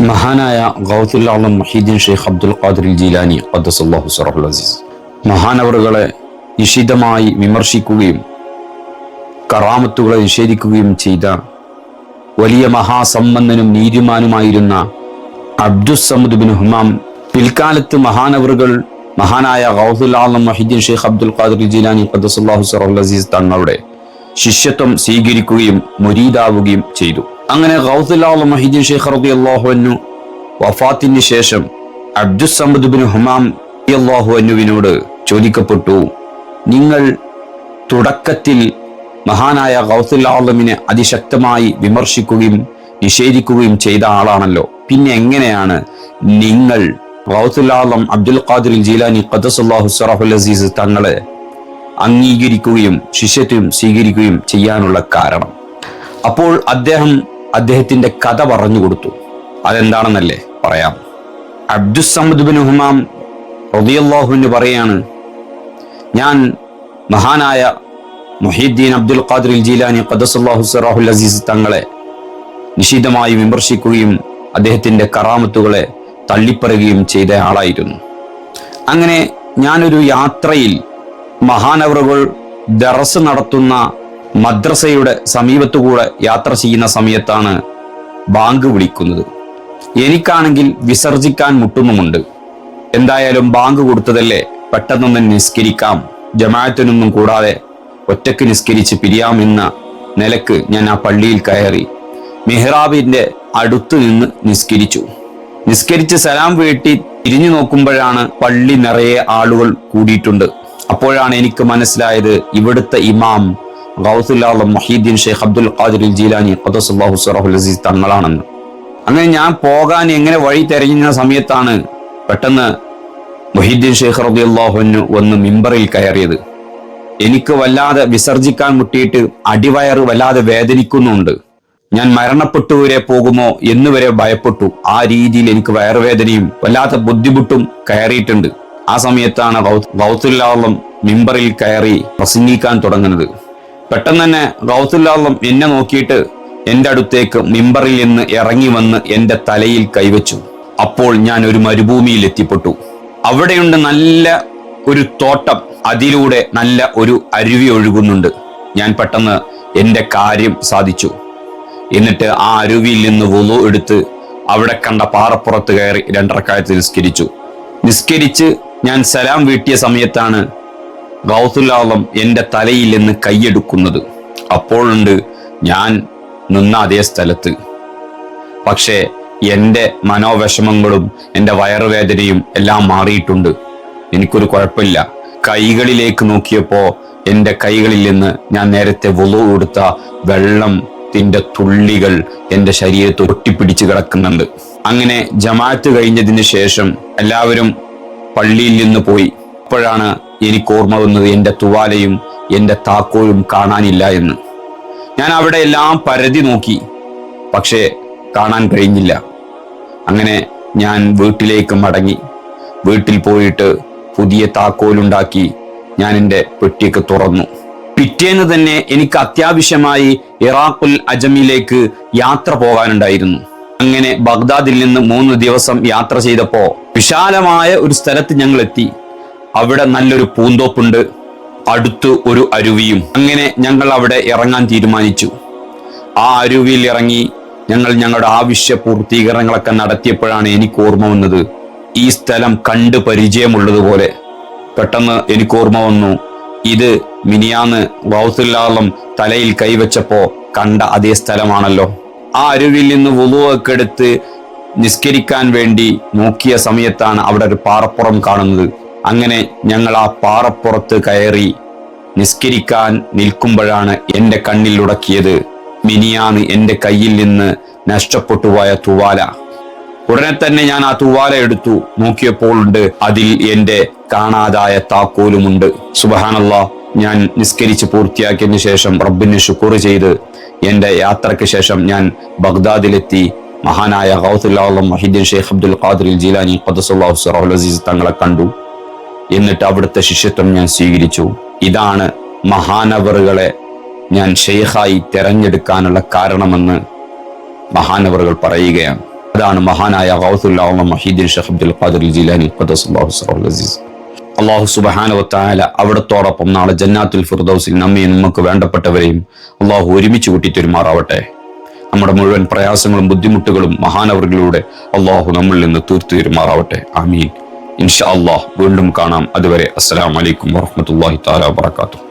മഹാനായ ഗൗസുൽ ആലം മുഹീദ്ദീൻ ഷെയ്ഖ് അബ്ദുൽ ഖാദിർ ജീലാനി ഖദ്ദസല്ലാഹു സിറഹുൽ അസീസ് മഹാനവറുകളെ നിശിതമായി വിമർശിക്കുകയും കറാമത്തുകളെ നിഷേധിക്കുകയും ചെയ്ത വലിയ മഹാസമ്പന്നനും നീതിമാനുമായിരുന്ന അബ്ദുസ്സമദ് ബിൻ ഹുമാം പിൽക്കാലത്ത് മഹാനവറുകൾ മഹാനായ ഗൗസുൽ ആലം മുഹീദ്ദീൻ ഷെയ്ഖ് അബ്ദുൽ ഖാദിർ ജീലാനി ഖദ്ദസല്ലാഹു സിറഹുൽ അസീസ് തങ്ങളുടെ ശിഷ്യത്വം സ്വീകരിക്കുകയും മുരീദാവുകയും ചെയ്തു. അങ്ങനെ ഗൗസുൽ ആലം മുഹീദ്ദീൻ ഷെയ്ഖ് റളിയല്ലാഹു അൻഹു വഫാത്തിന് ശേഷം അബ്ദുസ്സമദ് ബിൻ ഹുമാം റളിയല്ലാഹു അൻഹുവിനോട് ചോദിക്കപ്പെട്ടു, നിങ്ങൾ തുടക്കത്തിൽ മഹാനായ ഗൗസുൽ ആലമിനെ അതിശക്തമായി വിമർശിക്കുകയും നിഷേധിക്കുകയും ചെയ്ത ആളാണല്ലോ, പിന്നെ എങ്ങനെയാണ് നിങ്ങൾ ഗൗസുൽ ആലം അബ്ദുൽ ഖാദിർ ജീലാനി ഖദ്ദസല്ലാഹു സിറഹുൽ അസീസ് തങ്ങളെ അംഗീകരിക്കുകയും ശിഷ്യത്വം സ്വീകരിക്കുകയും ചെയ്യാനുള്ള കാരണം? അപ്പോൾ അദ്ദേഹത്തിന്റെ കഥ പറഞ്ഞു കൊടുത്തു. അതെന്താണെന്നല്ലേ പറയാം. അബ്ദുസ്സമദ് ബിൻ ഹുമാം റളിയല്ലാഹു അൻഹു പറയാണ്, ഞാൻ മഹാനായ മുഹീദ്ദീൻ അബ്ദുൽ ഖാദിർ ജീലാനി ഖദ്ദസല്ലാഹു സിറഹുൽ അസീസ് തങ്ങളെ നിശിതമായി വിമർശിക്കുകയും അദ്ദേഹത്തിന്റെ കറാമത്തുകളെ തള്ളിപ്പറയുകയും ചെയ്ത ആളായിരുന്നു. അങ്ങനെ ഞാനൊരു യാത്രയിൽ മഹാനവറുകൾ ദറസ് നടത്തുന്ന മദ്രസയുടെ സമീപത്തുകൂടെ യാത്ര ചെയ്യുന്ന സമയത്താണ് ബാങ്ക് വിളിക്കുന്നത്. എനിക്കാണെങ്കിൽ വിസർജിക്കാൻ മുട്ടുന്നുമുണ്ട്. എന്തായാലും ബാങ്ക് കൊടുത്തതല്ലേ, പെട്ടെന്നൊന്ന് നിസ്കരിക്കാം, ജമാഅത്തിനൊന്നും കൂടാതെ ഒറ്റക്ക് നിസ്കരിച്ച് പിരിയാമെന്ന നിലക്ക് ഞാൻ ആ പള്ളിയിൽ കയറി മിഹ്റാബിന്റെ അടുത്ത് നിന്ന് നിസ്കരിച്ച് സലാം വീട്ടി തിരിഞ്ഞു നോക്കുമ്പോഴാണ് പള്ളി നിറയെ ആളുകൾ കൂടിയിട്ടുണ്ട്. അപ്പോഴാണ് എനിക്ക് മനസ്സിലായത് ഇവിടുത്തെ ഇമാം ഗൗസുൽ ആലം മുഹീദ്ദീൻ ഷെയ്ഖ് അബ്ദുൽ ഖാദിർ ജീലാനി ഖദ്ദസല്ലാഹു സിറഹുൽ അസീസ് തങ്ങളാണെന്ന്. അങ്ങനെ ഞാൻ പോകാൻ എങ്ങനെ വഴി തിരയുന്ന സമയത്താണ് പെട്ടെന്ന് മുഹീദ്ദീൻ ഷെയ്ഖ് റളിയല്ലാഹു അൻഹു വന്ന് മിമ്പറിൽ കയറിയത്. എനിക്ക് വല്ലാതെ വിസർജിക്കാൻ മുട്ടിയിട്ട് അടിവയറ് വല്ലാതെ വേദനിക്കുന്നുണ്ട്. ഞാൻ മരണപ്പെട്ടു വരെ പോകുമോ എന്നുവരെ ഭയപ്പെട്ടു. ആ രീതിയിൽ എനിക്ക് വയറുവേദനയും വല്ലാത്ത ബുദ്ധിമുട്ടും കയറിയിട്ടുണ്ട്. ആ സമയത്താണ് ഗൗസുൽ ആലം മിമ്പറിൽ കയറി പ്രസംഗിക്കാൻ തുടങ്ങുന്നത്. പെട്ടെന്ന് തന്നെ ഗൗസുൽ ആലം എന്നെ നോക്കിയിട്ട് എൻ്റെ അടുത്തേക്ക് മിമ്പറിൽ നിന്ന് ഇറങ്ങി വന്ന് എൻ്റെ തലയിൽ കൈവച്ചു. അപ്പോൾ ഞാൻ ഒരു മരുഭൂമിയിൽ എത്തിപ്പെട്ടു. അവിടെയുണ്ട് നല്ല ഒരു തോട്ടം, അതിലൂടെ നല്ല ഒരു അരുവി ഒഴുകുന്നുണ്ട്. ഞാൻ പെട്ടെന്ന് എൻ്റെ കാര്യം സാധിച്ചു. എന്നിട്ട് ആ അരുവിയിൽ നിന്ന് വുളു എടുത്ത് അവിടെ കണ്ട പാറപ്പുറത്ത് കയറി 2 റക്അത്ത് നിസ്കരിച്ച് ഞാൻ സലാം വീട്ടിയ സമയത്താണ് ഗൗസുൽ ആലം എൻ്റെ തലയിൽ നിന്ന് കൈയെടുക്കുന്നത്. അപ്പോഴുണ്ട് ഞാൻ നിന്ന അതേ സ്ഥലത്ത്. പക്ഷേ എൻ്റെ മനോവിഷമങ്ങളും എൻ്റെ വയറുവേദനയും എല്ലാം മാറിയിട്ടുണ്ട്. എനിക്കൊരു കുഴപ്പമില്ല. കൈകളിലേക്ക് നോക്കിയപ്പോ എൻ്റെ കൈകളിൽ നിന്ന് ഞാൻ നേരത്തെ വുളു എടുത്ത വെള്ളത്തിന്റെ തുള്ളികൾ എൻ്റെ ശരീരത്തെ ഒട്ടിപ്പിടിച്ച് കിടക്കുന്നുണ്ട്. അങ്ങനെ ജമാഅത്ത് കഴിഞ്ഞതിന് ശേഷം എല്ലാവരും പള്ളിയിൽ നിന്ന് പോയി. അപ്പോഴാണ് എനിക്ക് ഓർമ്മ വന്നത് എൻ്റെ തുവാലയും എൻ്റെ താക്കോലും കാണാനില്ല എന്ന്. ഞാൻ അവിടെ എല്ലാം പരതി നോക്കി, പക്ഷേ കാണാൻ കഴിഞ്ഞില്ല. അങ്ങനെ ഞാൻ വീട്ടിലേക്ക് മടങ്ങി. വീട്ടിൽ പോയിട്ട് പുതിയ താക്കോലുണ്ടാക്കി ഞാൻ എൻ്റെ പെട്ടിയൊക്കെ തുറന്നു. പിറ്റേന്ന് തന്നെ എനിക്ക് അത്യാവശ്യമായി ഇറാഖുൽ അജമിലേക്ക് യാത്ര പോകാനുണ്ടായിരുന്നു. അങ്ങനെ ബഗ്ദാദിൽ നിന്ന് 3 ദിവസം യാത്ര ചെയ്തപ്പോ വിശാലമായ ഒരു സ്ഥലത്ത് ഞങ്ങൾ എത്തി. അവിടെ നല്ലൊരു പൂന്തോപ്പുണ്ട്, അടുത്ത് ഒരു അരുവിയും. അങ്ങനെ ഞങ്ങൾ അവിടെ ഇറങ്ങാൻ തീരുമാനിച്ചു. ആ അരുവിയിൽ ഇറങ്ങി ഞങ്ങളുടെ ആവശ്യ പൂർത്തീകരണങ്ങളൊക്കെ നടത്തിയപ്പോഴാണ് എനിക്ക് ഓർമ്മ വന്നത്, ഈ സ്ഥലം കണ്ട് പരിചയമുള്ളതുപോലെ. പെട്ടെന്ന് എനിക്ക് ഓർമ്മ വന്നു, ഇത് മിനിയാന്ന് ഗൗസുൽ ആലം തലയിൽ കൈവച്ചപ്പോ കണ്ട അതേ സ്ഥലമാണല്ലോ. ആ അരുവിൽ നിന്ന് വുളുവൊക്കെ എടുത്ത് നിസ്കരിക്കാൻ വേണ്ടി നോക്കിയ സമയത്താണ് അവിടെ ഒരു പാറപ്പുറം കാണുന്നത്. അങ്ങനെ ഞങ്ങൾ ആ പാറപ്പുറത്ത് കയറി നിസ്കരിക്കാൻ നിൽക്കുമ്പോഴാണ് എൻ്റെ കണ്ണിൽ ഉടക്കിയത് മിനിയാന്ന് എൻ്റെ കയ്യിൽ നിന്ന് നഷ്ടപ്പെട്ടു പോയ തുവാല. ഉടനെ തന്നെ ഞാൻ ആ തുവാല എടുത്തു. നോക്കിയപ്പോൾ ഉണ്ട് അതിൽ എൻ്റെ കാണാതായ താക്കോലുമുണ്ട്. സുബ്ഹാനല്ലാഹ്. ഞാൻ നിസ്കരിച്ച് പൂർത്തിയാക്കിയതിനു ശേഷം റബ്ബിന് ശുക്ർ ചെയ്ത് എൻ്റെ യാത്രയ്ക്ക് ശേഷം ഞാൻ ബഗ്ദാദിലെത്തി. മഹാനായ ഗൗസുൽ ആലം മുഹീദ്ദീൻ ഷെയ്ഖ് അബ്ദുൽ ഖാദിർ ജീലാനി ഖദ്ദസല്ലാഹു സിറഹുൽ അസീസ് തങ്ങളെ കണ്ടു. എന്നിട്ട് അവിടുത്തെ ശിഷ്യത്വം ഞാൻ സ്വീകരിച്ചു. ഇതാണ് മഹാനവറുകളെ ഞാൻ ഷെയ്ഖായി തെരഞ്ഞെടുക്കാനുള്ള കാരണമെന്ന് മഹാനവറുകൾ പറയുകയാണ്. അതാണ് മഹാനായ ഗൗസുൽ ആലം മുഹീദ്ദീൻ ഷെയ്ഖ് അബ്ദുൽ ഖാദിർ ജീലാനി ഖദ്ദസല്ലാഹു സിറഹുൽ അസീസ്. അല്ലാഹു സുബ്ഹാനഹു വ തആല അവിടത്തോടൊപ്പം നാളെ ജന്നാത്തുൽ ഫിർദൗസിൽ നമ്മയും നമുക്ക് വേണ്ടപ്പെട്ടവരെയും അല്ലാഹു ഒരുമിച്ച് കൂട്ടി തരുമാറാവട്ടെ. നമ്മുടെ മുഴുവൻ പ്രയാസങ്ങളും ബുദ്ധിമുട്ടുകളും മഹാനവറുകളിലൂടെ അല്ലാഹു നമ്മളിൽ നിന്ന് തീർത്തു തരുമാറാവട്ടെ. ആമീൻ. ഇൻഷാ അല്ലാഹ് വീണ്ടും കാണാം. അതുവരെ അസ്സലാമു അലൈക്കും വറഹ്മത്തുള്ളാഹി തആല വബറകാതുഹു.